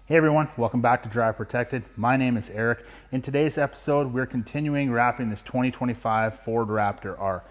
Hey everyone, welcome back to Drive Protected. My name is Eric. In today's episode, we're continuing wrapping this 2025 Ford Raptor R.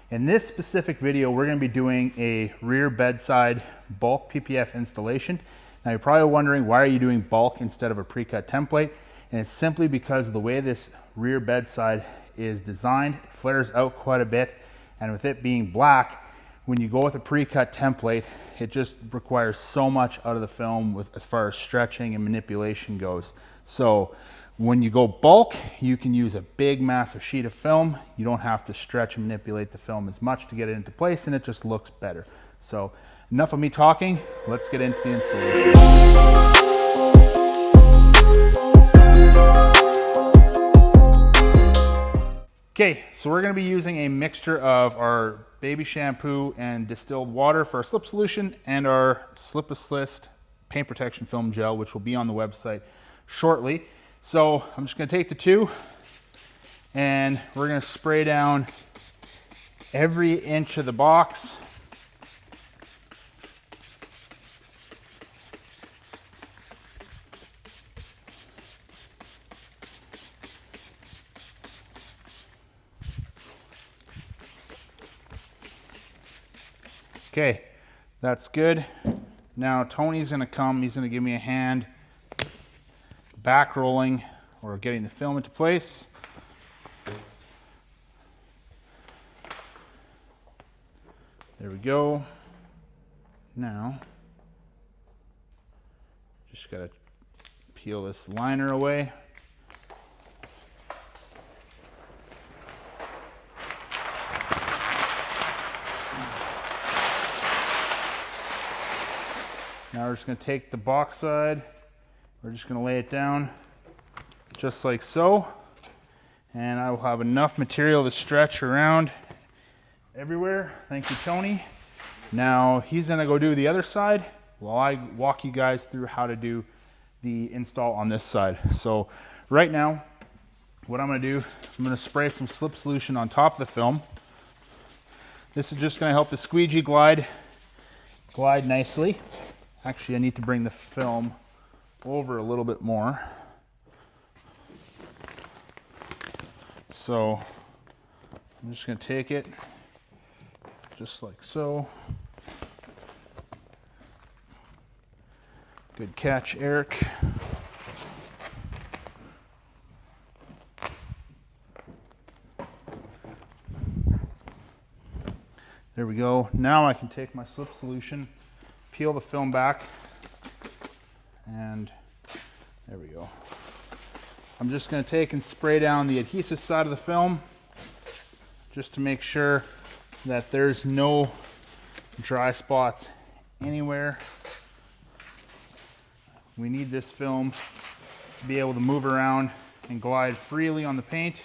In this specific video, we're going to be doing a rear bedside bulk PPF installation. Now you're probably wondering, why are you doing bulk instead of a pre-cut template? And it's simply because of the way this rear bedside is designed. It flares out quite a bit, and with it being black, when you go with a pre-cut template, it just requires so much out of the film as far as stretching and manipulation goes. So when you go bulk, you can use a big massive sheet of film. You don't have to stretch and manipulate the film as much to get it into place, and it just looks better. So enough of me talking, let's get into the installation. Okay, so we're going to be using a mixture of our baby shampoo and distilled water for our slip solution and our slip assist paint protection film gel, which will be on the website shortly. So I'm just going to take the two and we're going to spray down every inch of the box. Okay, that's good. Now Tony's gonna come, he's gonna give me a hand back rolling or getting the film into place. There we go. Now, just gotta peel this liner away. Now we're just going to take the box side, we're just going to lay it down just like so, and I will have enough material to stretch around everywhere. Thank you, Tony. Now he's going to go do the other side while I walk you guys through how to do the install on this side. So right now, what I'm going to do, I'm going to spray some slip solution on top of the film. This is just going to help the squeegee glide nicely. Actually, I need to bring the film over a little bit more. So I'm just going to take it just like so. Good catch, Eric. There we go. Now I can take my slip solution, peel the film back, and there we go. I'm just going to take and spray down the adhesive side of the film just to make sure that there's no dry spots anywhere. We need this film to be able to move around and glide freely on the paint.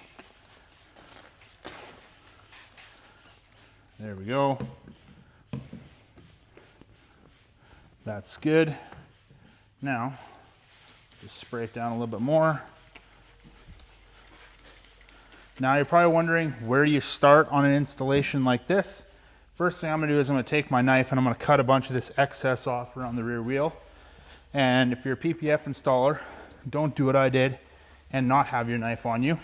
There we go. That's good. Now, just spray it down a little bit more. Now you're probably wondering, where do you start on an installation like this? First thing I'm gonna do is I'm gonna take my knife and I'm gonna cut a bunch of this excess off around the rear wheel. And if you're a PPF installer, don't do what I did and not have your knife on you.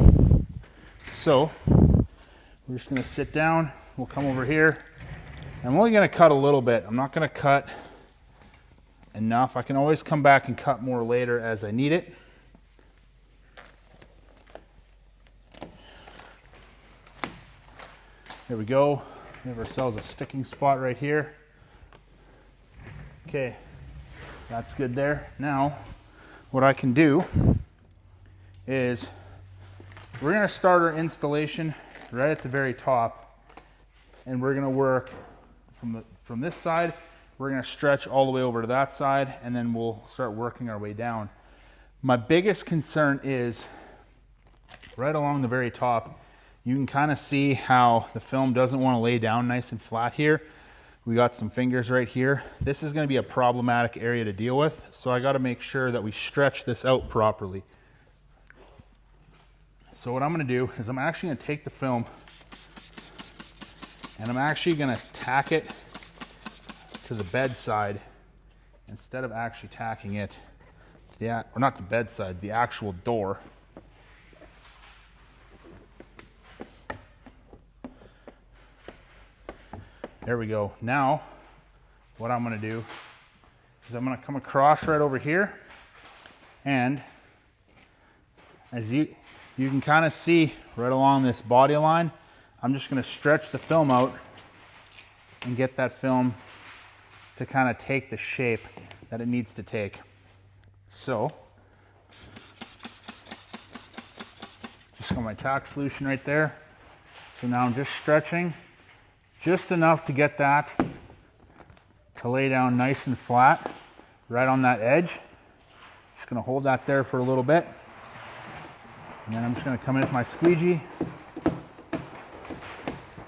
So, we're just gonna sit down, we'll come over here. I'm only gonna cut a little bit. I'm not gonna cut enough. I can always come back and cut more later as I need it. There we go. We have ourselves a sticking spot right here. Okay, that's good there. Now, what I can do is we're going to start our installation right at the very top, and we're going to work from this side. We're going to stretch all the way over to that side, and then we'll start working our way down. My biggest concern is right along the very top. You can kind of see how the film doesn't want to lay down nice and flat here. We got some fingers right here. This is going to be a problematic area to deal with, so I got to make sure that we stretch this out properly. So what I'm going to do is I'm actually going to take the film and I'm actually going to tack it to the bedside instead of actually tacking it or not the bedside, the actual door. There we go. Now, what I'm gonna do is I'm gonna come across right over here, and as you can kind of see right along this body line, I'm just gonna stretch the film out and get that film to kind of take the shape that it needs to take. So, just got my tack solution right there. So now I'm just stretching just enough to get that to lay down nice and flat right on that edge. Just gonna hold that there for a little bit. And then I'm just gonna come in with my squeegee,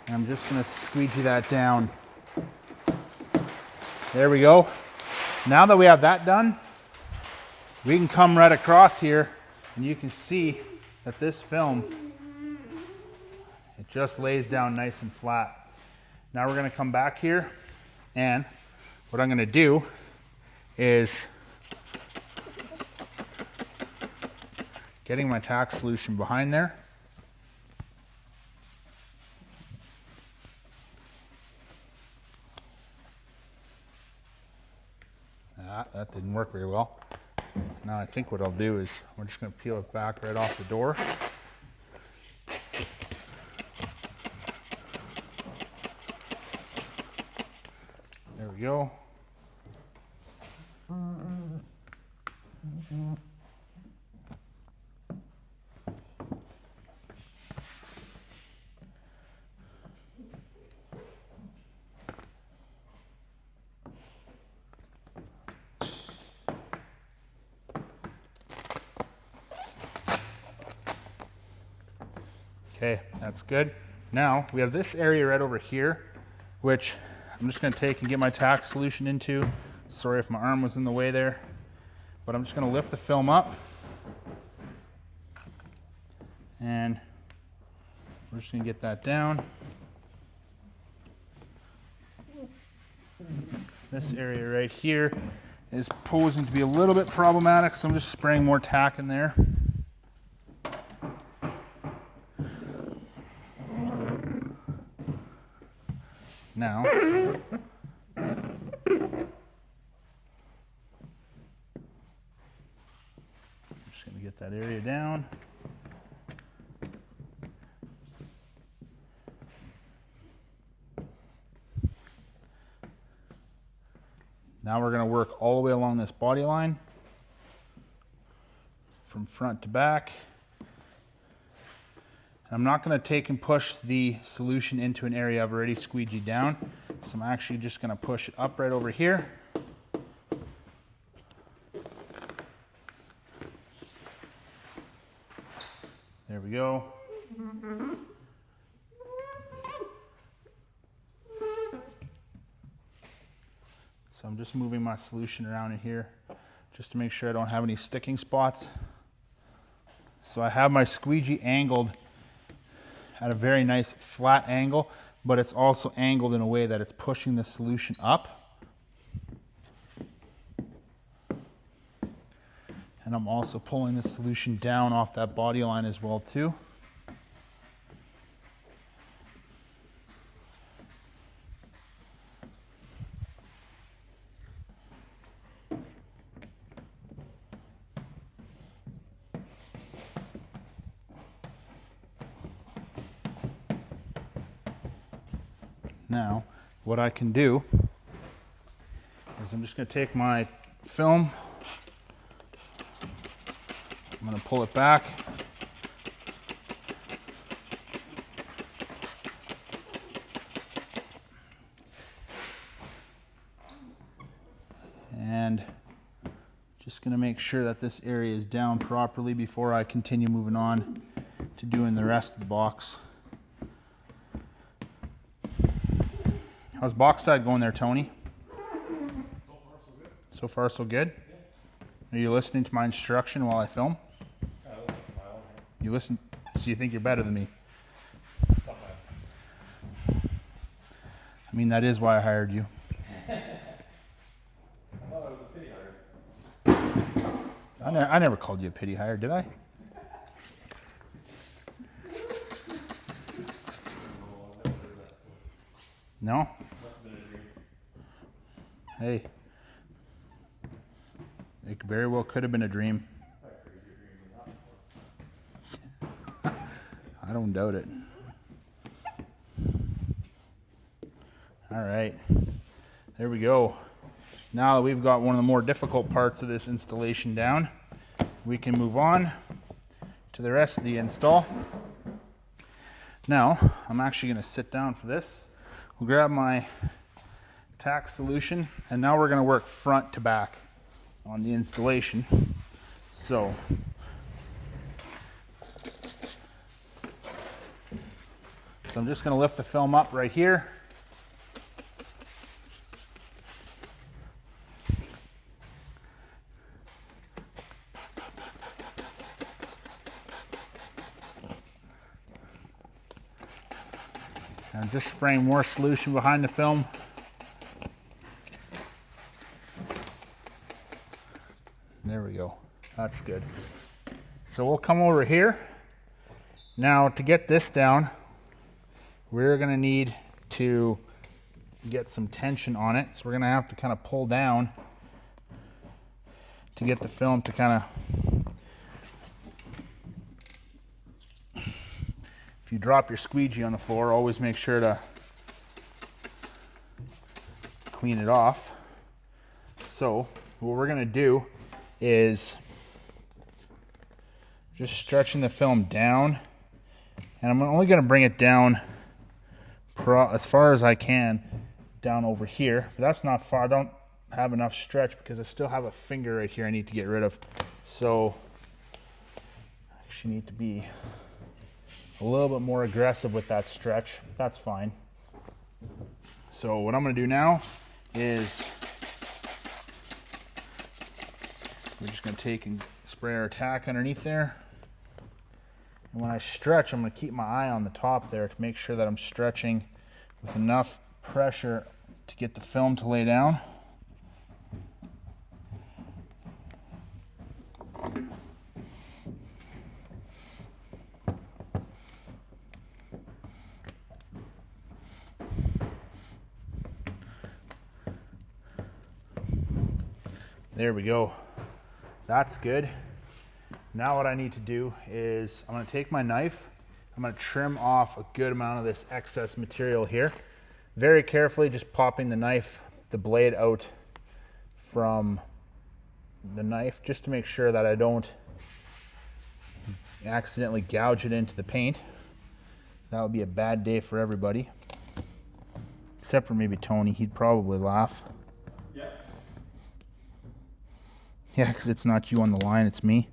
and I'm just gonna squeegee that down. There we go. Now that we have that done, we can come right across here, and you can see that this film, it just lays down nice and flat. Now we're gonna come back here, and what I'm gonna do is getting my tack solution behind there. That didn't work very well. Now I think what I'll do is we're just gonna peel it back right off the door. There we go. Okay, that's good. Now we have this area right over here, which I'm just gonna take and get my tack solution into. Sorry if my arm was in the way there, but I'm just gonna lift the film up, and we're just gonna get that down. This area right here is posing to be a little bit problematic, so I'm just spraying more tack in there. Now, just gonna get that area down. Now we're gonna work all the way along this body line, from front to back. I'm not going to take and push the solution into an area I've already squeegeed down. So I'm actually just going to push it up right over here. There we go. So I'm just moving my solution around in here just to make sure I don't have any sticking spots. So I have my squeegee angled at a very nice flat angle, but it's also angled in a way that it's pushing the solution up. And I'm also pulling the solution down off that body line as well too. Now, what I can do is I'm just going to take my film, I'm going to pull it back, and just going to make sure that this area is down properly before I continue moving on to doing the rest of the box. How's box side going there, Tony? So far, so good? Are you listening to my instruction while I film? You listen, so you think you're better than me? I mean, that is why I hired you. I thought it was a pity hire. I never called you a pity hire, did I? No? Hey. It very well could have been a dream. I don't doubt it. All right. There we go. Now that we've got one of the more difficult parts of this installation down, we can move on to the rest of the install. Now, I'm actually going to sit down for this. We'll grab my tack solution, and now we're going to work front to back on the installation. So, I'm just going to lift the film up right here. And just spraying more solution behind the film. There we go. That's good. So we'll come over here. Now to get this down, we're going to need to get some tension on it. So we're going to have to kind of pull down to get the film to kind of... If you drop your squeegee on the floor, always make sure to clean it off. So what we're going to do is just stretching the film down, and I'm only going to bring it down as far as I can down over here, but that's not far. I don't have enough stretch because I still have a finger right here I need to get rid of. So I actually need to be a little bit more aggressive with that stretch. That's fine. So what I'm going to do now is we're just going to take and spray our tack underneath there. And when I stretch, I'm going to keep my eye on the top there to make sure that I'm stretching with enough pressure to get the film to lay down. There we go. That's good. Now what I need to do is I'm going to take my knife. I'm going to trim off a good amount of this excess material here. Very carefully, just popping the blade out from the knife, just to make sure that I don't accidentally gouge it into the paint. That would be a bad day for everybody. Except for maybe Tony, he'd probably laugh. Yeah, because it's not you on the line, it's me.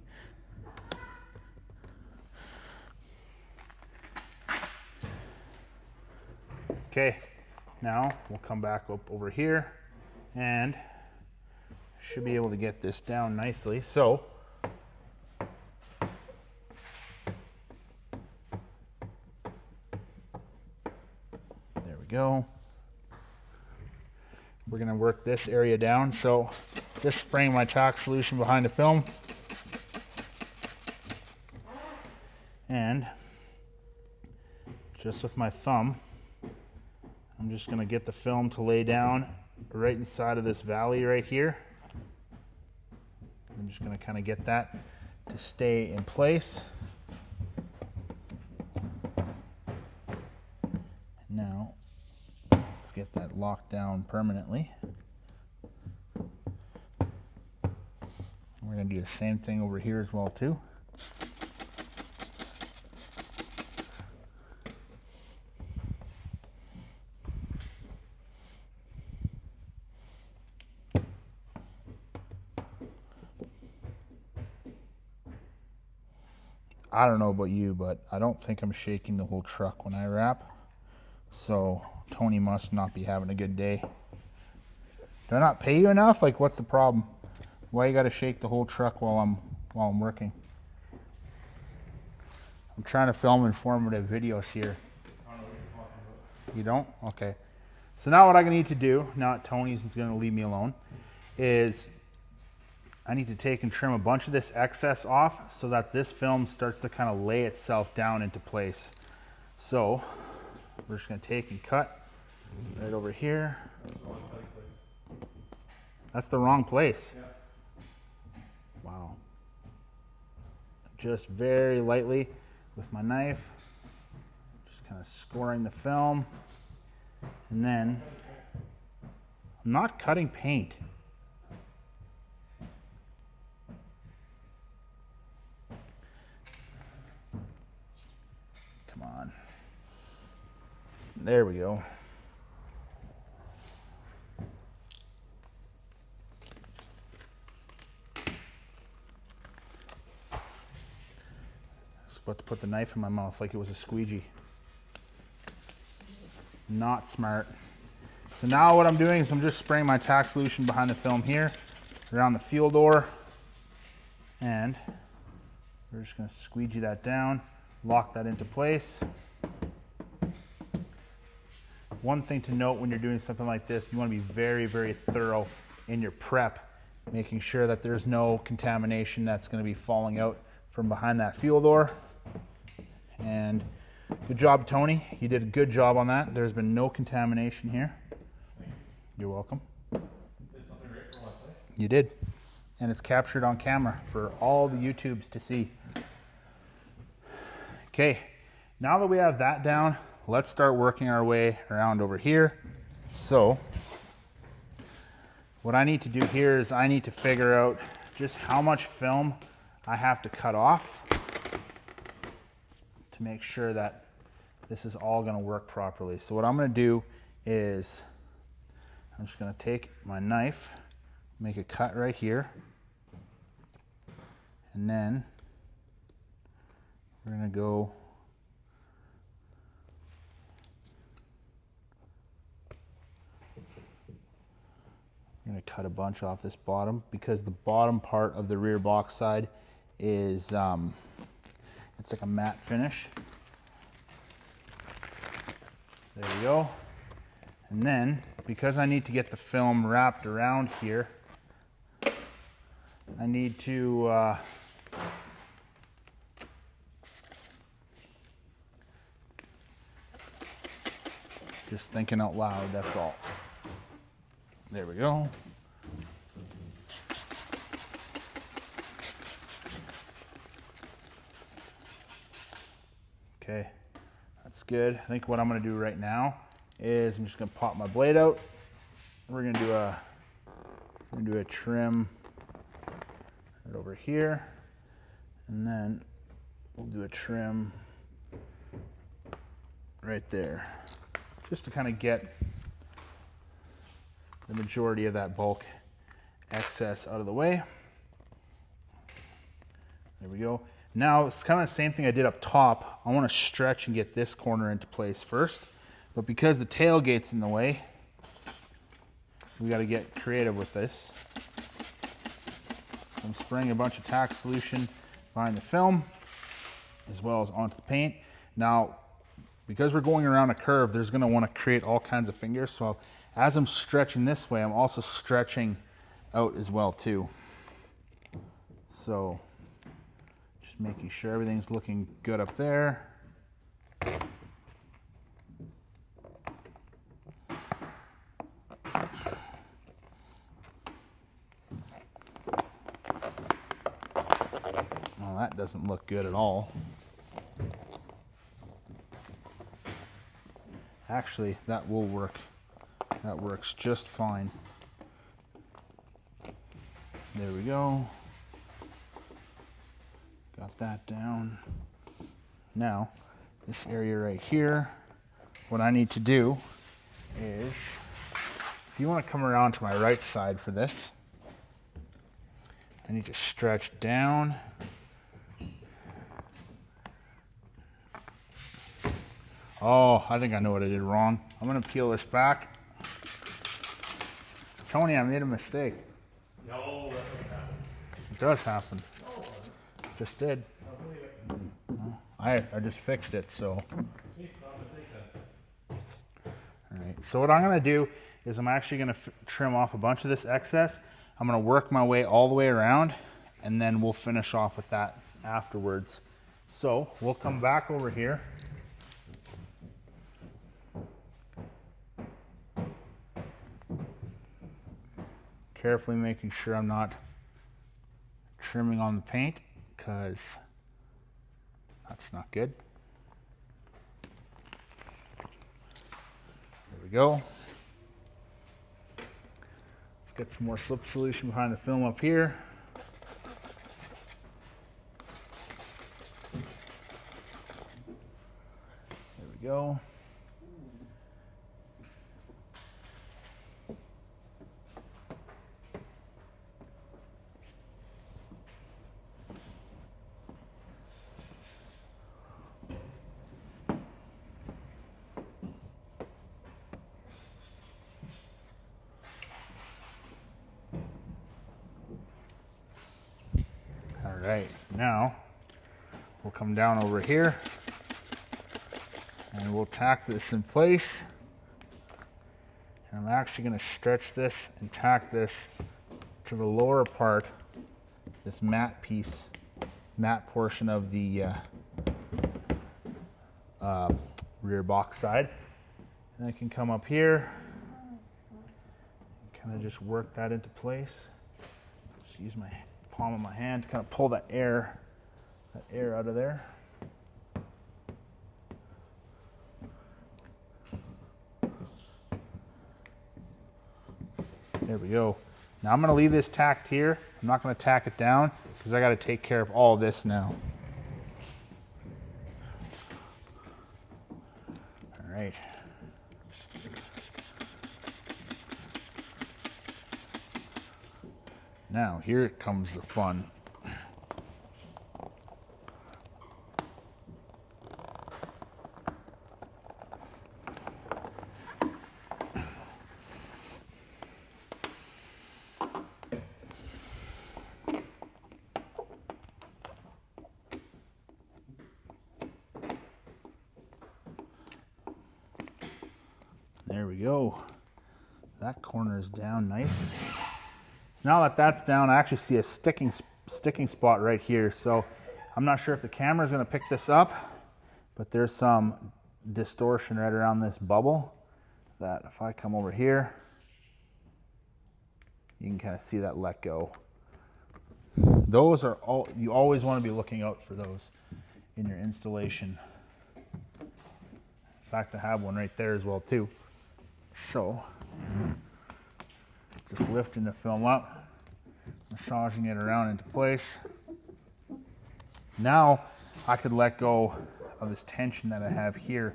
Okay, now we'll come back up over here and should be able to get this down nicely. So, there we go. We're going to work this area down. So, just spraying my tack solution behind the film. And just with my thumb, I'm just going to get the film to lay down right inside of this valley right here. I'm just going to kind of get that to stay in place. Now, let's get that locked down permanently. We're going to do the same thing over here as well too. I don't know about you, but I don't think I'm shaking the whole truck when I wrap. So Tony must not be having a good day. Do I not pay you enough? Like, what's the problem? Why you got to shake the whole truck while I'm working? I'm trying to film informative videos here. I don't know what you're talking about. You don't? Okay. So now what I need to do, now that Tony's going to leave me alone, is I need to take and trim a bunch of this excess off so that this film starts to kind of lay itself down into place. So we're just going to take and cut right over here. That's the wrong place. Yeah. Wow. Just very lightly with my knife, just kind of scoring the film. And then I'm not cutting paint. Come on. There we go. About to put the knife in my mouth like it was a squeegee. Not smart. So now what I'm doing is I'm just spraying my tack solution behind the film here, around the fuel door, and we're just going to squeegee that down, lock that into place. One thing to note when you're doing something like this, you want to be very, very thorough in your prep, making sure that there's no contamination that's going to be falling out from behind that fuel door. And good job, Tony. You did a good job on that. There's been no contamination here. You're welcome. Did something right for once, eh? You did. And it's captured on camera for all the YouTubes to see. Okay, now that we have that down, let's start working our way around over here. So what I need to do here is I need to figure out just how much film I have to cut off to make sure that this is all going to work properly. So what I'm going to do is I'm just going to take my knife, make a cut right here, and then we're going to go I'm going to cut a bunch off this bottom because the bottom part of the rear box side is it's like a matte finish. There we go. And then because I need to get the film wrapped around here, I need to just thinking out loud, that's all. There we go. Okay, that's good. I think what I'm going to do right now is I'm just going to pop my blade out. We're going to do a trim right over here, and then we'll do a trim right there, just to kind of get the majority of that bulk excess out of the way. There we go. Now it's kind of the same thing I did up top. I want to stretch and get this corner into place first, but because the tailgate's in the way, we got to get creative with this. I'm spraying a bunch of tack solution behind the film as well as onto the paint. Now, because we're going around a curve, there's going to want to create all kinds of fingers. So as I'm stretching this way, I'm also stretching out as well too. So just making sure everything's looking good up there. Well, that doesn't look good at all. Actually, that will work. That works just fine. There we go. Got that down. Now, this area right here, what I need to do is, if you want to come around to my right side for this, I need to stretch down. Oh, I think I know what I did wrong. I'm going to peel this back. Tony, I made a mistake. No, that doesn't happen. It does happen. No, It just did. I'll believe it. I just fixed it, so. See, not a mistake then. All right, so what I'm going to do is I'm actually going to trim off a bunch of this excess. I'm gonna work my way all the way around, and then we'll finish off with that afterwards. So we'll come back over here. Carefully making sure I'm not trimming on the paint, because that's not good. There we go. Let's get some more slip solution behind the film up here. There we go. All right, now we'll come down over here and we'll tack this in place. And I'm actually going to stretch this and tack this to the lower part, this matte piece, matte portion of the rear box side. And I can come up here and kind of just work that into place. Just use my palm of my hand to kind of pull that air out of there. There we go. Now I'm going to leave this tacked here. I'm not going to tack it down because I got to take care of all this now. All right. Now here comes the fun. There we go. That corner is down nice. So now that that's down, I actually see a sticking spot right here. So I'm not sure if the camera is going to pick this up, but there's some distortion right around this bubble that if I come over here, you can kind of see that let go. Those are all, you always want to be looking out for those in your installation. In fact, I have one right there as well too. So just lifting the film up, massaging it around into place. Now I could let go of this tension that I have here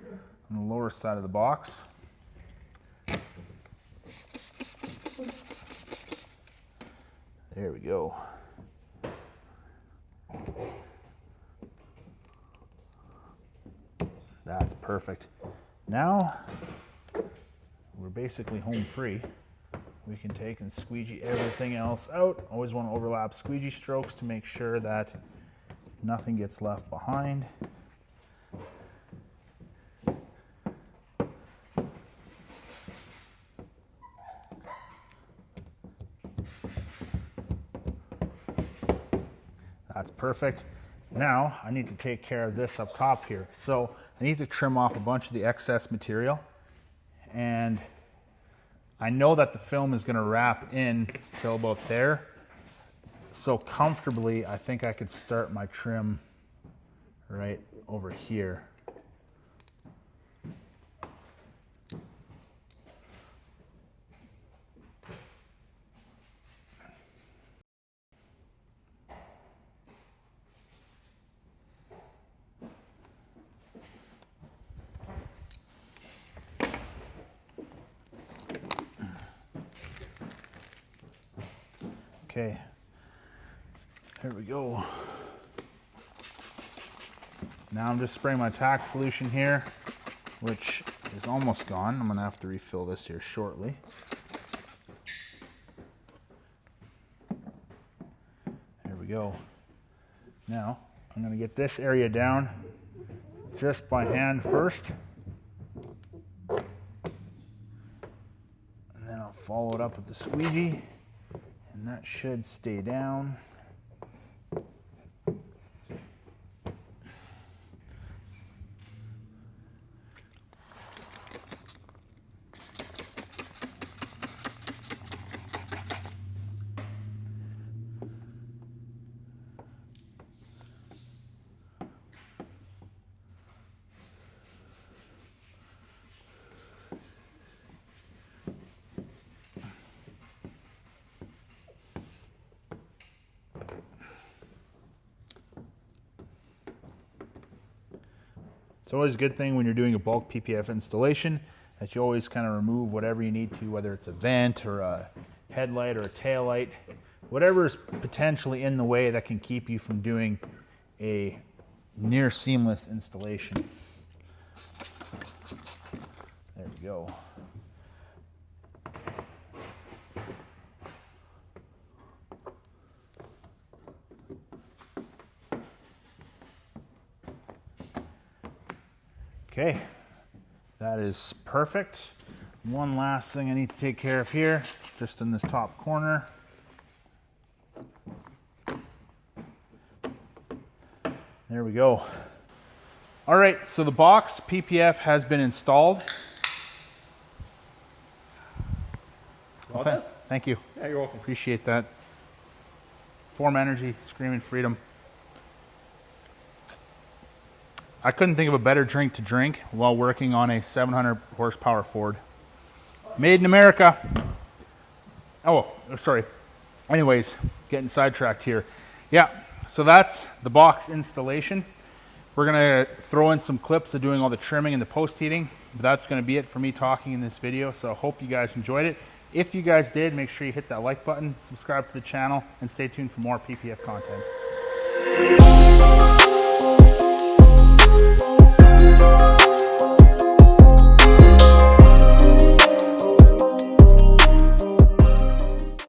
on the lower side of the box. There we go. That's perfect. Now we're basically home free. We can take and squeegee everything else out. Always want to overlap squeegee strokes to make sure that nothing gets left behind. That's perfect. Now I need to take care of this up top here. So I need to trim off a bunch of the excess material, and I know that the film is going to wrap in till about there. So comfortably, I think I could start my trim right over here. Okay, here we go. Now I'm just spraying my tack solution here, which is almost gone. I'm gonna have to refill this here shortly. There we go. Now I'm gonna get this area down just by hand first. And then I'll follow it up with the squeegee. And that should stay down. It's always a good thing when you're doing a bulk PPF installation that you always kind of remove whatever you need to, whether it's a vent or a headlight or a tail light, whatever is potentially in the way that can keep you from doing a near seamless installation. There we go. Okay, that is perfect. One last thing I need to take care of here, just in this top corner. There we go. All right, so the box PPF has been installed. Well, thank you. Yeah, you're welcome. Appreciate that. Form Energy, Screaming Freedom. I couldn't think of a better drink to drink while working on a 700 horsepower Ford. Made in America. Oh, sorry. Anyways, getting sidetracked here. Yeah, so that's the box installation. We're gonna throw in some clips of doing all the trimming and the post heating. But that's gonna be it for me talking in this video. So I hope you guys enjoyed it. If you guys did, make sure you hit that like button, subscribe to the channel, and stay tuned for more PPF content.